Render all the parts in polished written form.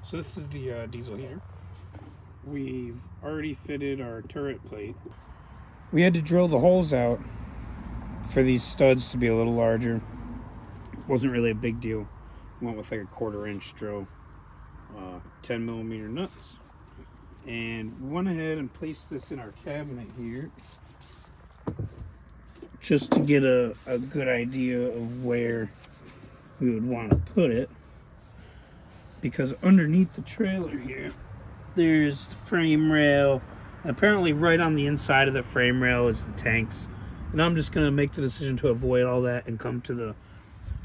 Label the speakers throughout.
Speaker 1: So this is the diesel heater. We've already fitted our turret plate. We had to drill the holes out for these studs to be a little larger. Wasn't really a big deal. Went with like a 1/4 inch drill, 10 millimeter nuts, and we went ahead and placed this in our cabinet here just to get a good idea of where we would want to put it, because underneath the trailer here there's the frame rail. Apparently right on the inside of the frame rail is the tanks, and I'm just gonna make the decision to avoid all that and come to the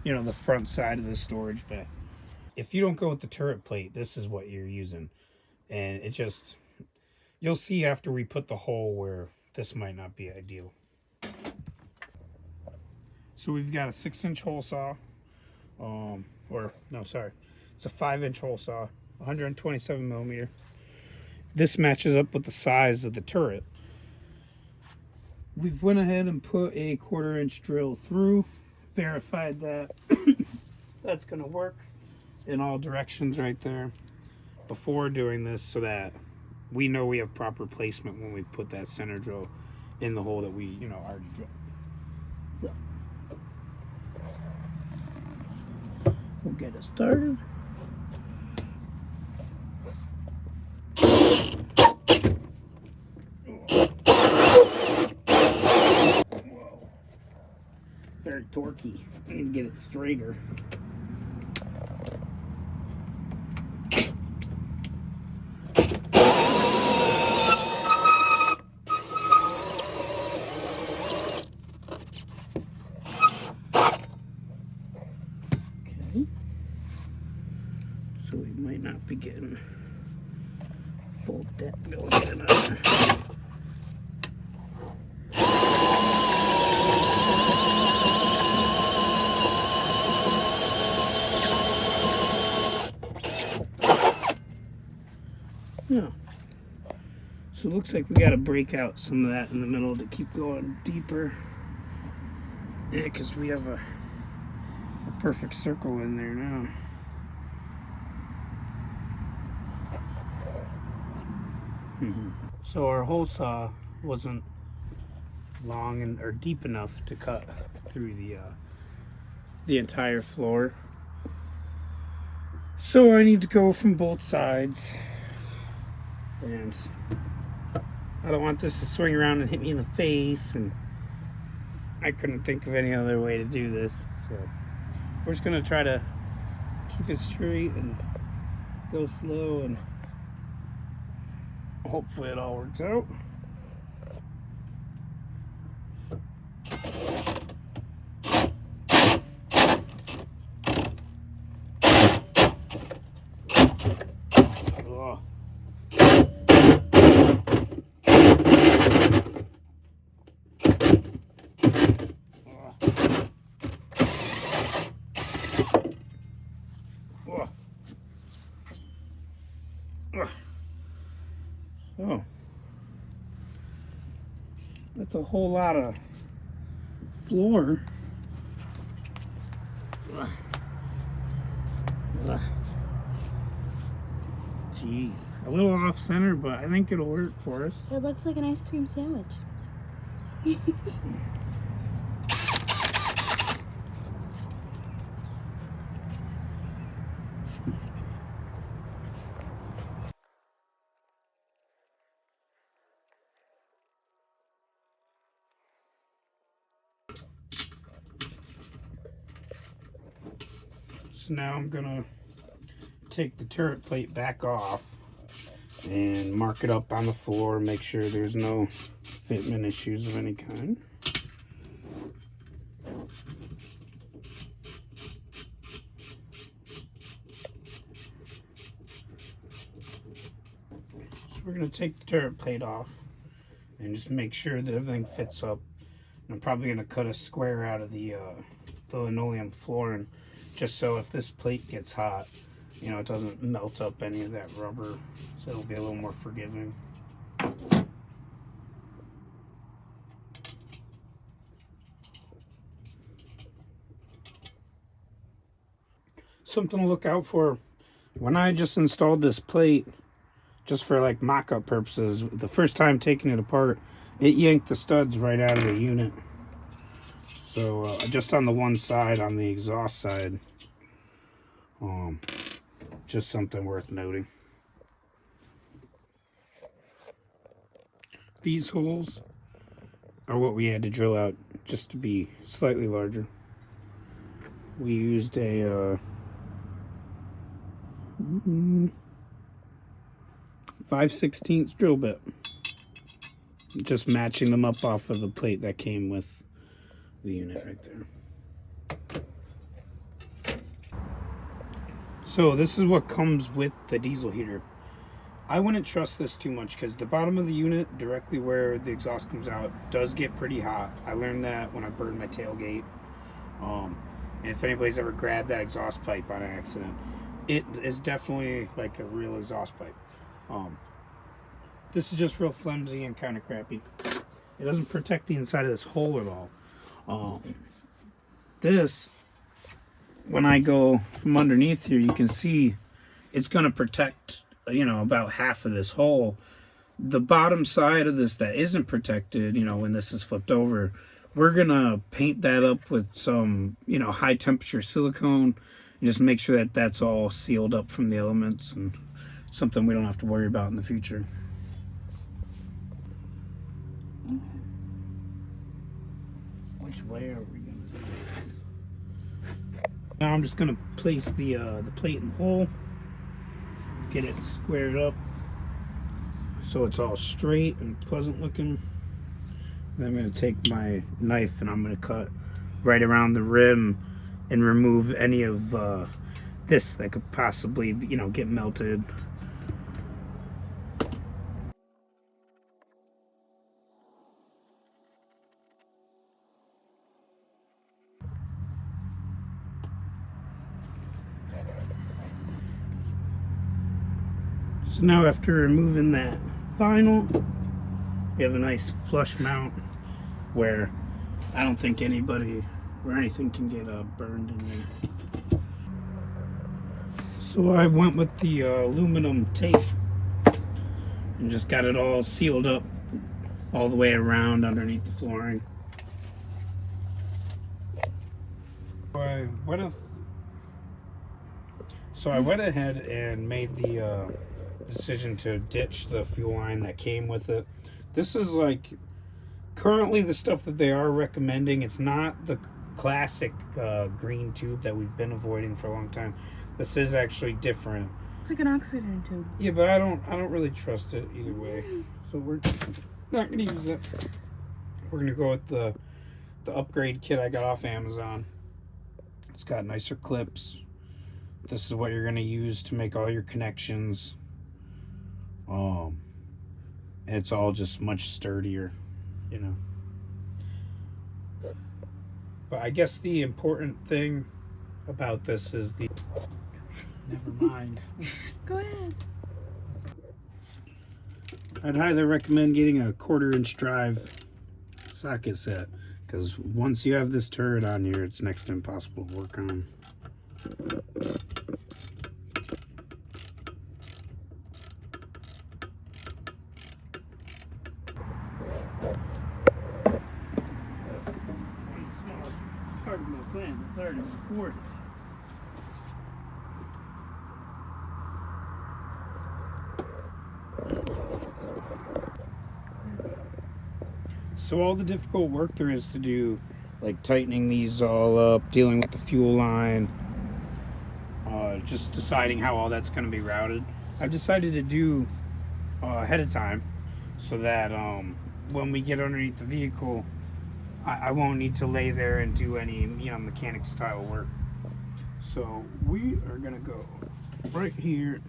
Speaker 1: the front side of the storage bay. If you don't go with the turret plate, this is what you're using, and it just, you'll see after we put the hole where this might not be ideal. So we've got a 6-inch hole saw, it's a 5-inch hole saw, 127 millimeter. This matches up with the size of the turret. We've went ahead and put a 1/4 inch drill through, verified that that's going to work in all directions right there before doing this, so that we know we have proper placement when we put that center drill in the hole that we already drilled. So we'll get it started. Whoa. Very torquey. I need to get it straighter. Okay. So we might not be getting full depth going in there. Yeah. So it looks like we got to break out some of that in the middle to keep going deeper. Yeah, because we have a perfect circle in there now. So our hole saw wasn't long or deep enough to cut through the entire floor. So I need to go from both sides, and I don't want this to swing around and hit me in the face, and I couldn't think of any other way to do this, so we're just gonna try to keep it straight and go slow, and hopefully it all works out. Oh, that's a whole lot of floor. Jeez, a little off center, but I think it'll work for us.
Speaker 2: It looks like an ice cream sandwich.
Speaker 1: So now I'm gonna take the turret plate back off and mark it up on the floor, make sure there's no fitment issues of any kind. So we're gonna take the turret plate off and just make sure that everything fits up. I'm probably gonna cut a square out of the linoleum flooring, just so if this plate gets hot, it doesn't melt up any of that rubber, so it'll be a little more forgiving. Something to look out for When I just installed this plate, just for like mock-up purposes, the first time taking it apart, it yanked the studs right out of the unit. So just on the one side, on the exhaust side, just something worth noting. These holes are what we had to drill out just to be slightly larger. We used a 5/16 drill bit, just matching them up off of the plate that came with the unit right there. So this is what comes with the diesel heater. I wouldn't trust this too much because the bottom of the unit, directly where the exhaust comes out, does get pretty hot. I learned that when I burned my tailgate. And if anybody's ever grabbed that exhaust pipe on accident, it is definitely like a real exhaust pipe. This is just real flimsy and kind of crappy. It doesn't protect the inside of this hole at all. This, when I go from underneath here, you can see it's going to protect, about half of this hole. The bottom side of this that isn't protected, when this is flipped over, we're going to paint that up with some, high temperature silicone and just make sure that that's all sealed up from the elements and something we don't have to worry about in the future. Okay. Which way are we going to do this? Now I'm just going to place the plate in the hole, get it squared up so it's all straight and pleasant looking. Then I'm going to take my knife and I'm going to cut right around the rim and remove any of this that could possibly, get melted. So now after removing that vinyl, we have a nice flush mount where I don't think anybody or anything can get burned in there. So I went with the aluminum tape and just got it all sealed up all the way around underneath the flooring. So I went ahead and made the decision to ditch the fuel line that came with it. This is like currently the stuff that they are recommending. It's not the classic green tube that we've been avoiding for a long time. This is actually different.
Speaker 2: It's like an oxygen tube.
Speaker 1: Yeah, but I don't really trust it either way. So we're not gonna use it. We're gonna go with the upgrade kit I got off Amazon. It's got nicer clips. This is what you're gonna use to make all your connections. It's all just much sturdier, But I guess the important thing about this is the... Never mind.
Speaker 2: Go ahead.
Speaker 1: I'd highly recommend getting a 1/4-inch drive socket set, because once you have this turret on here, it's next to impossible to work on. Part of my plan, the third and the fourth. So all the difficult work there is to do, like tightening these all up, dealing with the fuel line, just deciding how all that's going to be routed, I've decided to do ahead of time so that when we get underneath the vehicle, I won't need to lay there and do any mechanic style work. So we are going to go right here.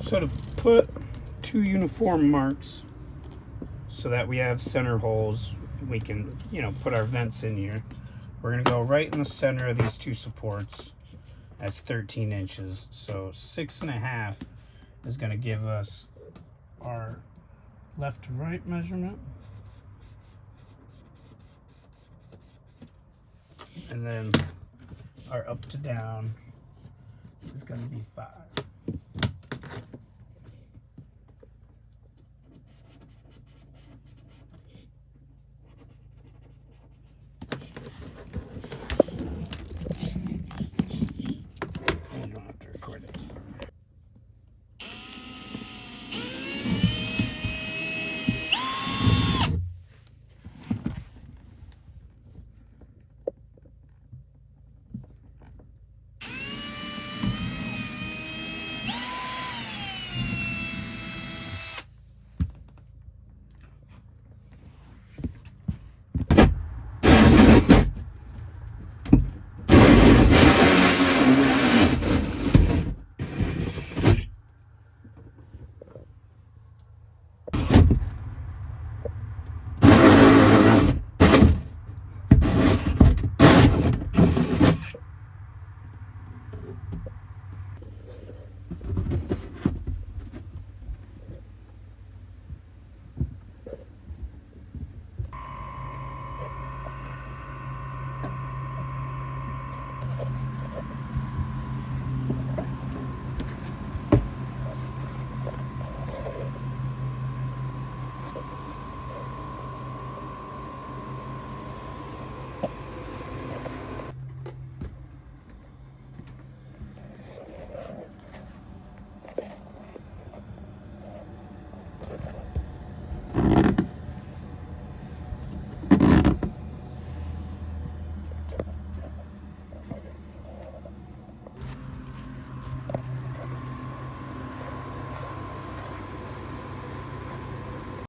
Speaker 1: So to put 2 uniform marks so that we have center holes, we can, put our vents in here. We're gonna go right in the center of these 2 supports. That's 13 inches. So 6.5 is gonna give us our left to right measurement. And then our up to down is gonna be 5.